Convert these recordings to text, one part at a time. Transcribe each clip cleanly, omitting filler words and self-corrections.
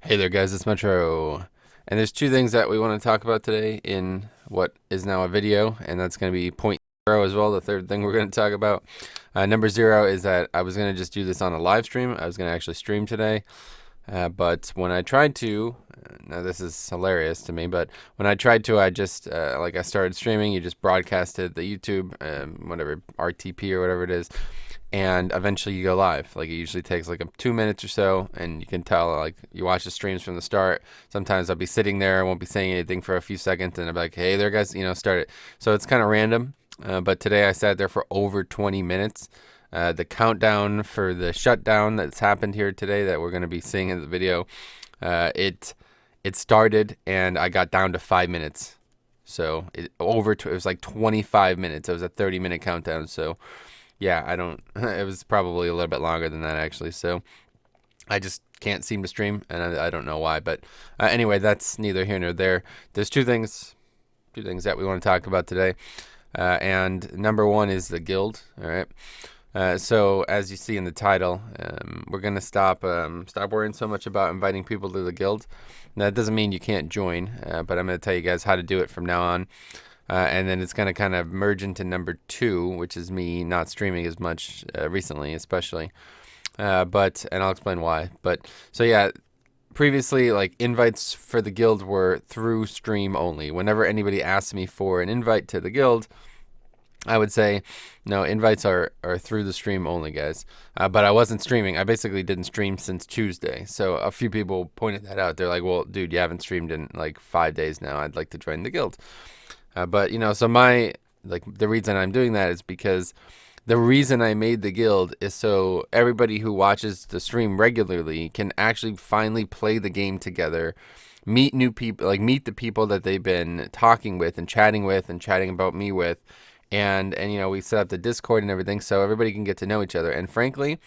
Hey there, guys, it's Metro. And there's two things that we want to talk about today in what is now a video, and that's going to be point zero as well, the third thing we're going to talk about. Number zero is that I was going to just do this on a live stream. I was going to actually stream today, but when I tried to, now this is hilarious to me, but when I tried to, I just, I started streaming, you just broadcasted the YouTube, whatever, RTP or whatever it is, and eventually you go live. Like, it usually takes like 2 minutes or so, and you can tell, like, you watch the streams from the start. Sometimes I'll be sitting there, I won't be saying anything for a few seconds, and I'll be like, hey there, guys, start it. So it's kind of random, but today I sat there for over 20 minutes. The countdown for the shutdown that's happened here today that we're going to be seeing in the video, it started, and I got down to 5 minutes. So it was like 25 minutes. It was a 30-minute countdown, so yeah, it was probably a little bit longer than that, actually. So I just can't seem to stream, and I don't know why. But anyway, that's neither here nor there. There's two things that we want to talk about today. And number one is the guild. All right. So as you see in the title, we're gonna stop worrying so much about inviting people to the guild. Now, that doesn't mean you can't join, but I'm gonna tell you guys how to do it from now on. And then it's going to kind of merge into number two, which is me not streaming as much recently, especially. And I'll explain why. But so yeah, previously, like, invites for the guild were through stream only. Whenever anybody asked me for an invite to the guild, I would say, no, invites are through the stream only, guys. But I wasn't streaming. I basically didn't stream since Tuesday. So a few people pointed that out. They're like, well, dude, you haven't streamed in like 5 days now. I'd like to join the guild. But so the reason I'm doing that is because the reason I made the guild is so everybody who watches the stream regularly can actually finally play the game together, meet new people, like meet the people that they've been talking with and chatting about me with, and we set up the Discord and everything so everybody can get to know each other. And frankly,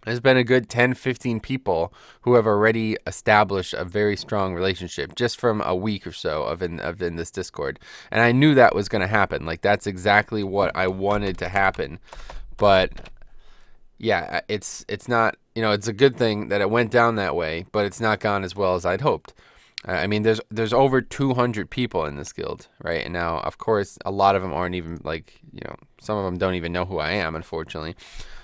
there's been a good 10, 15 people who have already established a very strong relationship just from a week or so of in this Discord. And I knew that was going to happen. Like, that's exactly what I wanted to happen. But yeah, it's not, it's a good thing that it went down that way, but it's not gone as well as I'd hoped. I mean, there's over 200 people in this guild, right? And now, of course, a lot of them aren't even, like, some of them don't even know who I am, unfortunately.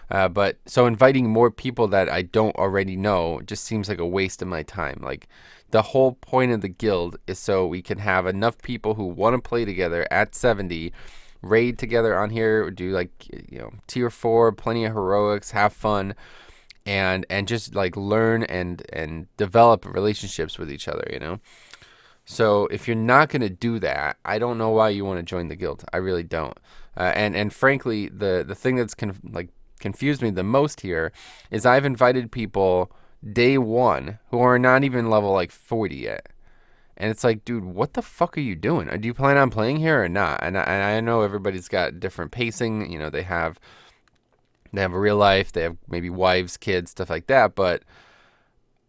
But so inviting more people that I don't already know just seems like a waste of my time. Like, the whole point of the guild is so we can have enough people who want to play together at 70, raid together on here, do like, tier 4, plenty of heroics, have fun, and just like learn and develop relationships with each other. So if you're not going to do that, I don't know why you want to join the guild. I really don't. And frankly, the thing that's confused me the most here is I've invited people day one who are not even level like 40 yet. And it's like, dude, what the fuck are you doing? Do you plan on playing here or not? And I know everybody's got different pacing. They have real life, they have maybe wives, kids, stuff like that. But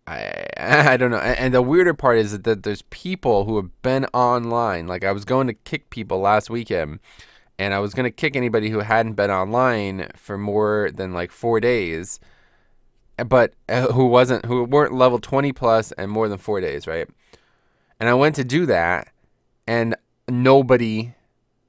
I don't know. And the weirder part is that there's people who have been online. Like, I was going to kick people last weekend, and I was going to kick anybody who hadn't been online for more than like 4 days, but who weren't level 20 plus and more than 4 days, right? And I went to do that, and nobody,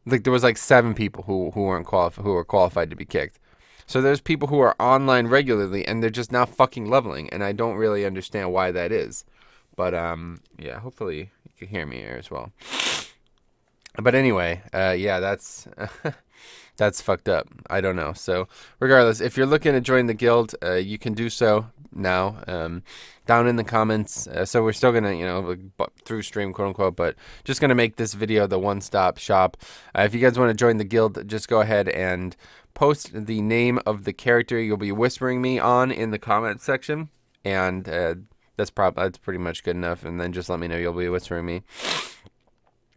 like, there was like 7 people who were qualified to be kicked. So there's people who are online regularly, and they're just not fucking leveling, and I don't really understand why that is. But yeah, hopefully you can hear me here as well. But anyway, yeah, that's that's fucked up. I don't know. So regardless, if you're looking to join the guild, you can do so now. Down in the comments. So we're still gonna, through stream, quote unquote, but just gonna make this video the one-stop shop. If you guys want to join the guild, just go ahead and post the name of the character you'll be whispering me on in the comment section, and that's pretty much good enough. And then just let me know you'll be whispering me.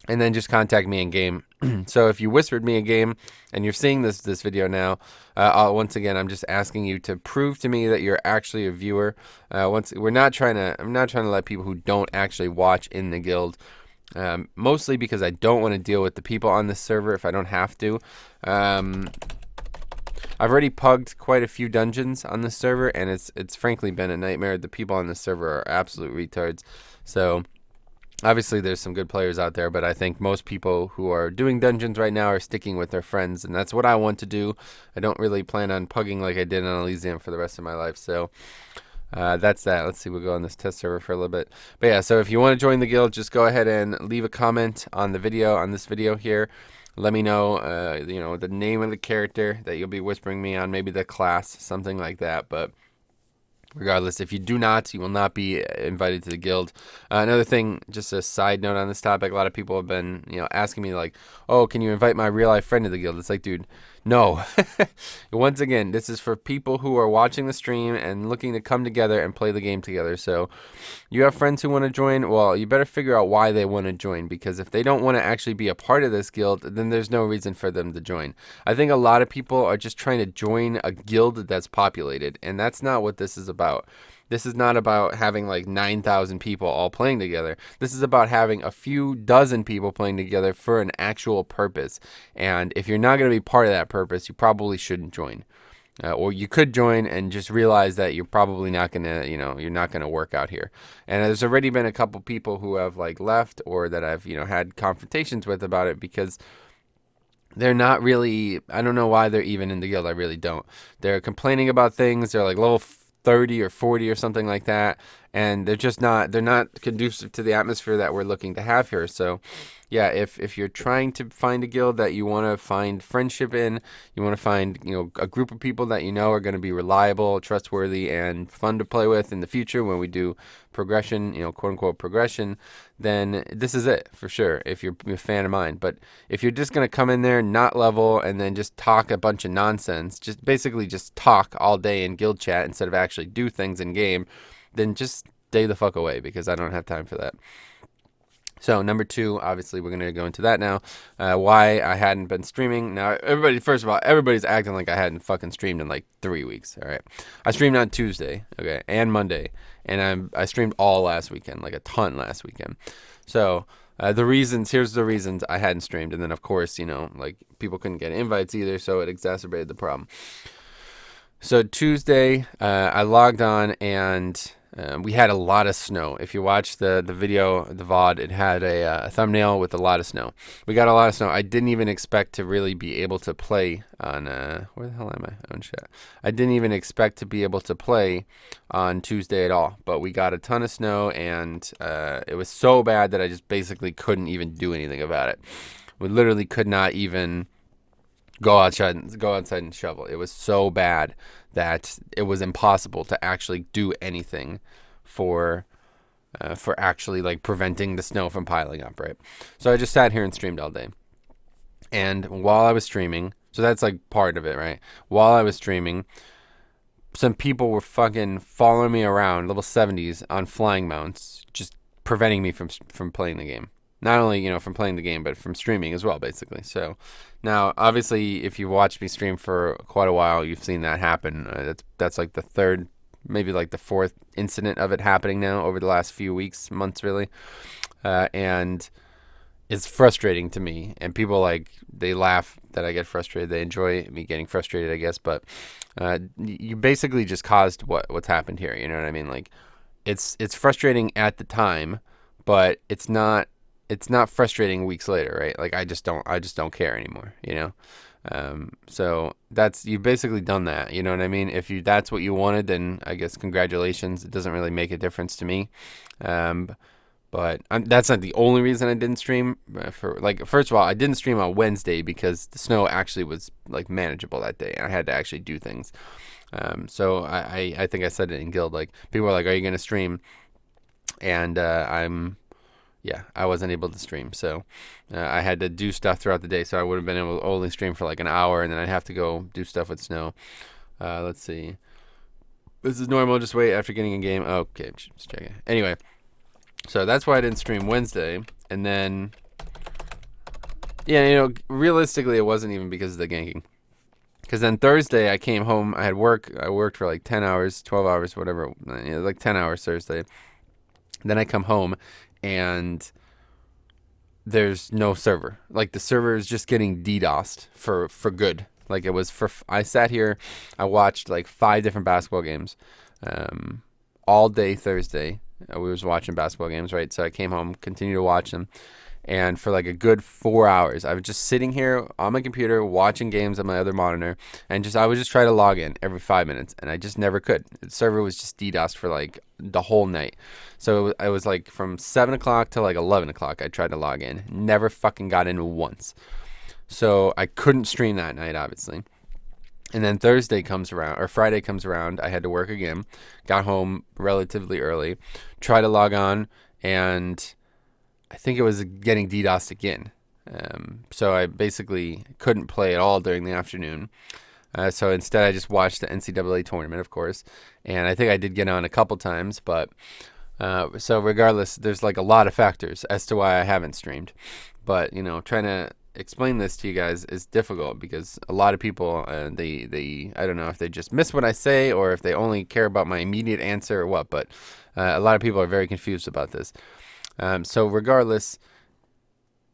And then just contact me in game. So if you whispered me a game and you're seeing this video now, once again, I'm just asking you to prove to me that you're actually a viewer. I'm not trying to let people who don't actually watch in the guild, mostly because I don't want to deal with the people on this server if I don't have to. I've already pugged quite a few dungeons on this server, and it's frankly been a nightmare. The people on this server are absolute retards. So obviously there's some good players out there, but I think most people who are doing dungeons right now are sticking with their friends, and that's what I want to do. I don't really plan on pugging like I did on Elysium for the rest of my life. So that's that. Let's see, we'll go on this test server for a little bit. But yeah, so if you want to join the guild, just go ahead and leave a comment on the video, on this video here. Let me know, the name of the character that you'll be whispering me on, maybe the class, something like that. But regardless, if you do not, you will not be invited to the guild. Another thing, just a side note on this topic, a lot of people have been, asking me like, oh, can you invite my real life friend to the guild? It's like, dude, no. Once again, this is for people who are watching the stream and looking to come together and play the game together. So you have friends who want to join, well, you better figure out why they want to join, because if they don't want to actually be a part of this guild, then there's no reason for them to join. I think a lot of people are just trying to join a guild that's populated, and that's not what this is about. This is not about having like 9,000 people all playing together. This is about having a few dozen people playing together for an actual purpose. And if you're not going to be part of that purpose, you probably shouldn't join. Or you could join and just realize that you're probably not going to, you're not going to work out here. And there's already been a couple people who have like left, or that I've, had confrontations with about it, because they're not really, I don't know why they're even in the guild. I really don't. They're complaining about things. They're like level 30 or 40 or something like that, and they're not conducive to the atmosphere that we're looking to have here. So yeah, if you're trying to find a guild that you want to find friendship in, you want to find a group of people that are going to be reliable, trustworthy, and fun to play with in the future when we do progression, quote unquote progression, then this is it for sure, if you're a fan of mine. But if you're just going to come in there, not level, and then just talk a bunch of nonsense, just talk all day in guild chat instead of actually do things in game, then just stay the fuck away, because I don't have time for that. So number 2, obviously we're going to go into that now, why I hadn't been streaming. Now, first of all, everybody's acting like I hadn't fucking streamed in like 3 weeks, all right? I streamed on Tuesday, okay, and Monday, and I streamed all last weekend, like a ton last weekend. So here's the reasons I hadn't streamed, and then of course, like people couldn't get invites either, so it exacerbated the problem. So Tuesday, I logged on, and we had a lot of snow. If you watch the video, the VOD, it had a thumbnail with a lot of snow. We got a lot of snow. I didn't even expect to really be able to play on, where the hell am I? Oh, shit. I didn't even expect to be able to play on Tuesday at all. But we got a ton of snow, and it was so bad that I just basically couldn't even do anything about it. We literally could not even go outside and shovel. It was so bad that it was impossible to actually do anything for actually like preventing the snow from piling up, right? So I just sat here and streamed all day. And while I was streaming, so that's like part of it, right? While I was streaming, some people were fucking following me around, level 70s on flying mounts, just preventing me from playing the game. Not only, from playing the game, but from streaming as well, basically. So now, obviously, if you've watched me stream for quite a while, you've seen that happen. That's like the third, maybe like the fourth incident of it happening now over the last few weeks, months, really. And it's frustrating to me. And people, they laugh that I get frustrated. They enjoy me getting frustrated, I guess. But you basically just caused what's happened here. You know what I mean? Like, it's frustrating at the time, but it's not frustrating weeks later, right? Like I just don't care anymore, so you've basically done that, you know what I mean? If that's what you wanted, then I guess congratulations. It doesn't really make a difference to me. But that's not the only reason I didn't stream. First of all, I didn't stream on Wednesday because the snow actually was like manageable that day. I had to actually do things. So I think I said it in guild, like people were like, are you going to stream? And I wasn't able to stream, so I had to do stuff throughout the day, so I would have been able to only stream for like an hour, and then I'd have to go do stuff with snow. Let's see. This is normal, just wait after getting a game. Okay, just check it. Anyway, so that's why I didn't stream Wednesday, and then, realistically, it wasn't even because of the ganking. Because then Thursday, I came home, I worked for like 10 hours, 12 hours, whatever, like 10 hours Thursday. Then I come home, and there's no server. Like the server is just getting DDoSed for good. Like, it was I sat here, I watched like 5 different basketball games, all day Thursday. We was watching basketball games, right? So I came home, continued to watch them, and for like a good 4 hours, I was just sitting here on my computer watching games on my other monitor, and I would just try to log in every 5 minutes, and I just never could. The server was just DDoSed for like the whole night. So I was like from 7 o'clock to like 11 o'clock. I tried to log in, never fucking got in once. So I couldn't stream that night, obviously. And then Thursday comes around, or Friday comes around. I had to work again. Got home relatively early. Tried to log on, and I think it was getting DDoSed again. So I basically couldn't play at all during the afternoon. So instead, I just watched the NCAA tournament, of course. And I think I did get on a couple times. But so regardless, there's like a lot of factors as to why I haven't streamed. But, trying to explain this to you guys is difficult because a lot of people, they I don't know if they just miss what I say or if they only care about my immediate answer or what, but a lot of people are very confused about this. So regardless,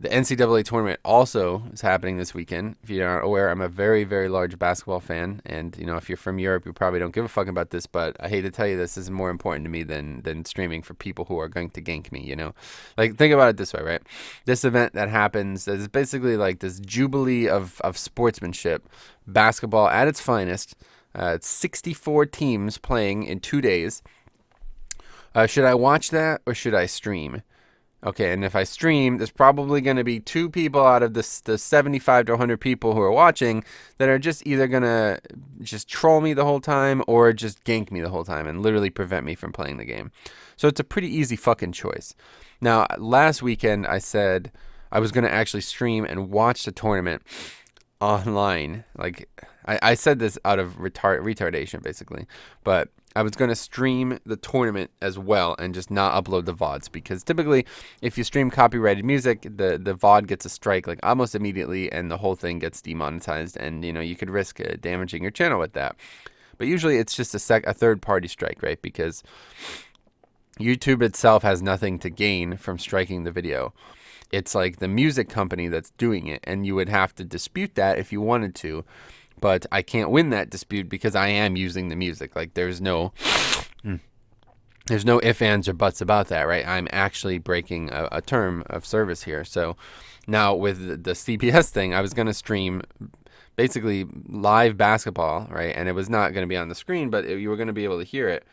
the NCAA tournament also is happening this weekend. If you're not aware, I'm a very, very large basketball fan. And, if you're from Europe, you probably don't give a fuck about this. But I hate to tell you, this is more important to me than streaming for people who are going to gank me, Like, think about it this way, right? This event that happens is basically like this jubilee of sportsmanship, basketball at its finest. It's 64 teams playing in 2 days. Should I watch that or should I stream? Okay, and if I stream, there's probably going to be 2 people out of the 75 to 100 people who are watching that are just either going to just troll me the whole time or just gank me the whole time and literally prevent me from playing the game. So it's a pretty easy fucking choice. Now, last weekend I said I was going to actually stream and watch the tournament online. Like, I said this out of retardation, basically. But I was going to stream the tournament as well and just not upload the VODs, because typically if you stream copyrighted music, the VOD gets a strike like almost immediately and the whole thing gets demonetized, and you could risk damaging your channel with that. But usually it's just a third party strike, right? Because YouTube itself has nothing to gain from striking the video. It's like the music company that's doing it, and you would have to dispute that if you wanted to. But I can't win that dispute because I am using the music. Like, there's no ifs, ands, or buts about that, right? I'm actually breaking a term of service here. So now with the CPS thing, I was going to stream basically live basketball, right? And it was not going to be on the screen, but you were going to be able to hear it.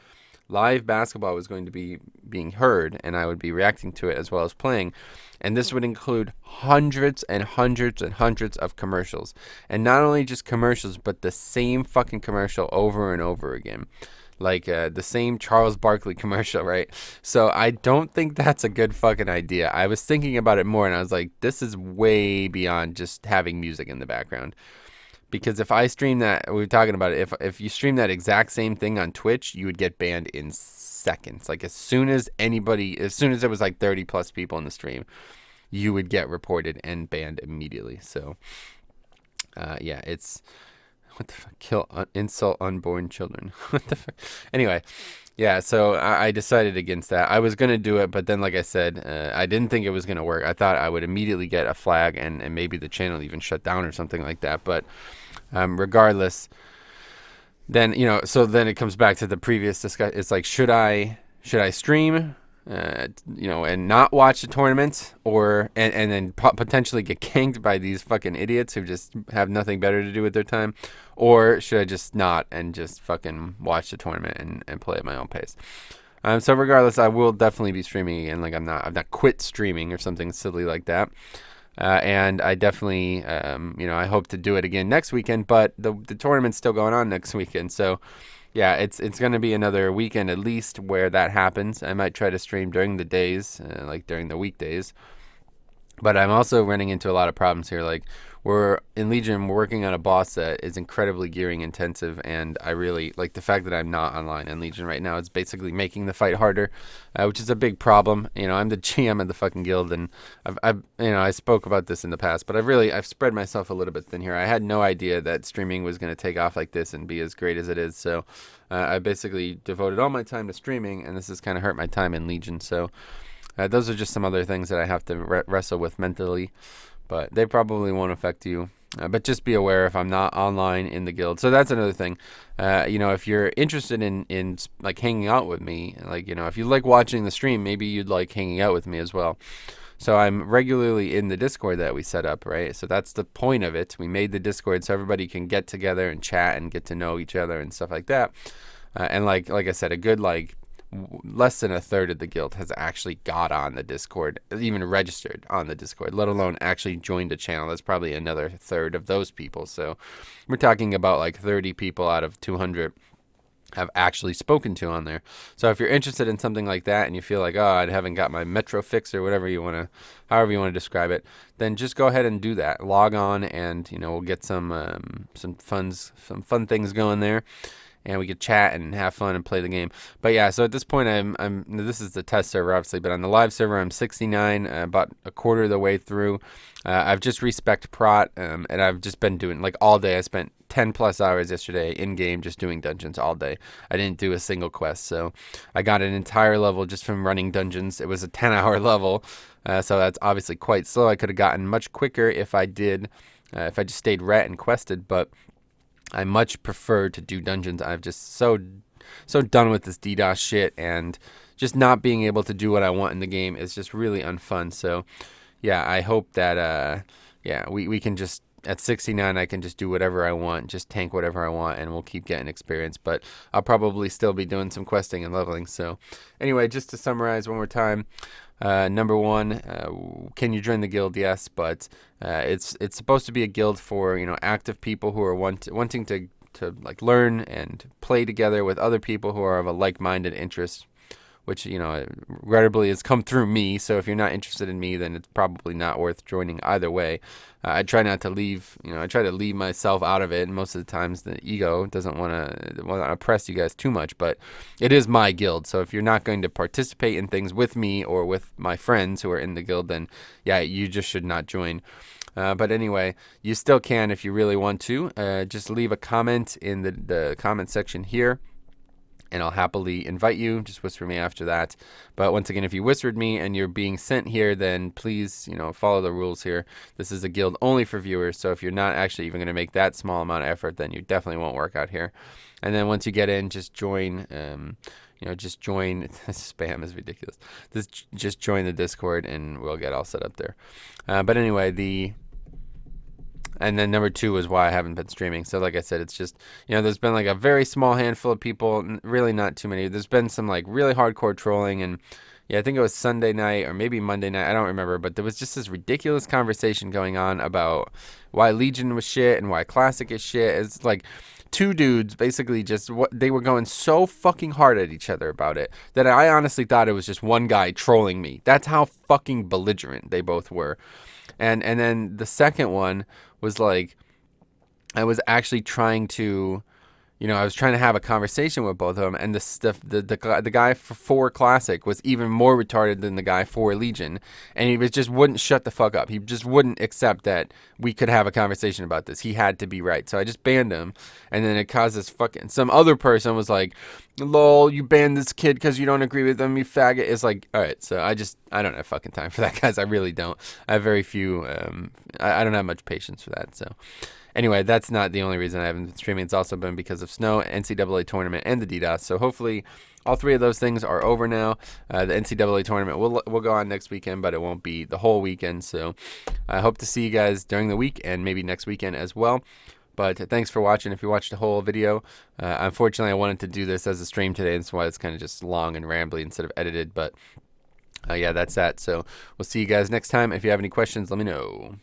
Live basketball was going to be being heard, and I would be reacting to it as well as playing. And this would include hundreds and hundreds and hundreds of commercials. And not only just commercials, but the same fucking commercial over and over again. Like the same Charles Barkley commercial, right? So I don't think that's a good fucking idea. I was thinking about it more, and I was like, this is way beyond just having music in the background. Because if I stream that, we were talking about it, if you stream that exact same thing on Twitch, you would get banned in seconds. Like, as soon as there was like 30 plus people in the stream, you would get reported and banned immediately. So, yeah, it's, what the fuck, insult unborn children. What the fuck? Anyway, yeah, so I decided against that. I was going to do it, but then, like I said, I didn't think it was going to work. I thought I would immediately get a flag and maybe the channel even shut down or something like that. But regardless, then, so then it comes back to the previous discussion. It's like, should I stream, and not watch the tournament, or and then potentially get ganked by these fucking idiots who just have nothing better to do with their time, or should I just not and just fucking watch the tournament and play at my own pace? So regardless, I will definitely be streaming again. Like, I've not quit streaming or something silly like that. And I definitely, I hope to do it again next weekend, but the tournament's still going on next weekend. So yeah, it's going to be another weekend at least where that happens. I might try to stream during the days, like during the weekdays. But I'm also running into a lot of problems here. Like, we're in Legion, we're working on a boss that is incredibly gearing intensive, and I really like the fact that I'm not online in Legion right now. It's basically making the fight harder, which is a big problem. I'm the GM of the fucking guild, and I spoke about this in the past, but I've spread myself a little bit thin here. I had no idea that streaming was going to take off like this and be as great as it is. So I basically devoted all my time to streaming, and this has kind of hurt my time in Legion. So those are just some other things that I have to wrestle with mentally, but they probably won't affect you But just be aware if I'm not online in the guild. So that's another thing. If you're interested in like hanging out with me, like, if you like watching the stream, maybe you'd like hanging out with me as well. So I'm regularly in the Discord that we set up, right? So that's the point of it. We made the Discord so everybody can get together and chat and get to know each other and stuff like that. And like I said, a good less than a third of the guild has actually got on the Discord, even registered on the Discord, let alone actually joined a channel. That's probably another third of those people. So we're talking about like 30 people out of 200 have actually spoken to on there. So if you're interested in something like that and you feel like, oh, I haven't got my Metro fix or whatever however you want to describe it, then just go ahead and do that. Log on and, we'll get some fun things going there. And we could chat and have fun and play the game. But yeah, so at this point, this is the test server, obviously, but on the live server, I'm 69, about a quarter of the way through. I've just respect prot, and I've just been doing, like, all day. I spent 10 plus hours yesterday in-game just doing dungeons all day. I didn't do a single quest, so I got an entire level just from running dungeons. It was a 10-hour level, so that's obviously quite slow. I could have gotten much quicker if I just stayed ret and quested, but I much prefer to do dungeons. I'm just so done with this DDoS shit, and just not being able to do what I want in the game is just really unfun. So yeah, I hope that we can just, at 69, I can just do whatever I want, just tank whatever I want, and we'll keep getting experience. But I'll probably still be doing some questing and leveling. So anyway, just to summarize one more time. Number one, can you join the guild? Yes, but it's supposed to be a guild for active people who are wanting to like learn and play together with other people who are of a like-minded interest, which regrettably has come through me. So if you're not interested in me, then it's probably not worth joining either way. I try not to leave, I try to leave myself out of it, and most of the times the ego doesn't want to oppress you guys too much, but it is my guild. So if you're not going to participate in things with me or with my friends who are in the guild, then yeah, you just should not join. But anyway, you still can if you really want to. Just leave a comment in the comment section here, and I'll happily invite you. Just whisper me after that. But once again, if you whispered me and you're being sent here, then please, follow the rules here. This is a guild only for viewers, so if you're not actually even going to make that small amount of effort, then you definitely won't work out here. And then once you get in, just join. Just join. Spam is ridiculous. Just join the Discord, and we'll get all set up there. But anyway, and then number two is why I haven't been streaming. So like I said, it's just, there's been like a very small handful of people, really not too many. There's been some like really hardcore trolling, and yeah, I think it was Sunday night or maybe Monday night. I don't remember, but there was just this ridiculous conversation going on about why Legion was shit and why Classic is shit. It's like two dudes basically they were going so fucking hard at each other about it that I honestly thought it was just one guy trolling me. That's how fucking belligerent they both were. And then the second one was like, I was actually trying to, I was trying to have a conversation with both of them, and the guy for Classic was even more retarded than the guy for Legion, and he just wouldn't shut the fuck up. He just wouldn't accept that we could have a conversation about this. He had to be right, so I just banned him, and then it caused this some other person was like, lol, you banned this kid because you don't agree with him, you faggot. It's like, all right, so I don't have fucking time for that, guys. I really don't. I have very few, I don't have much patience for that, so. Anyway, that's not the only reason I haven't been streaming. It's also been because of snow, NCAA tournament, and the DDoS. So hopefully all three of those things are over now. The NCAA tournament will go on next weekend, but it won't be the whole weekend. So I hope to see you guys during the week and maybe next weekend as well. But thanks for watching. If you watched the whole video, unfortunately, I wanted to do this as a stream today, and that's why it's kind of just long and rambly instead of edited. But yeah, that's that. So we'll see you guys next time. If you have any questions, let me know.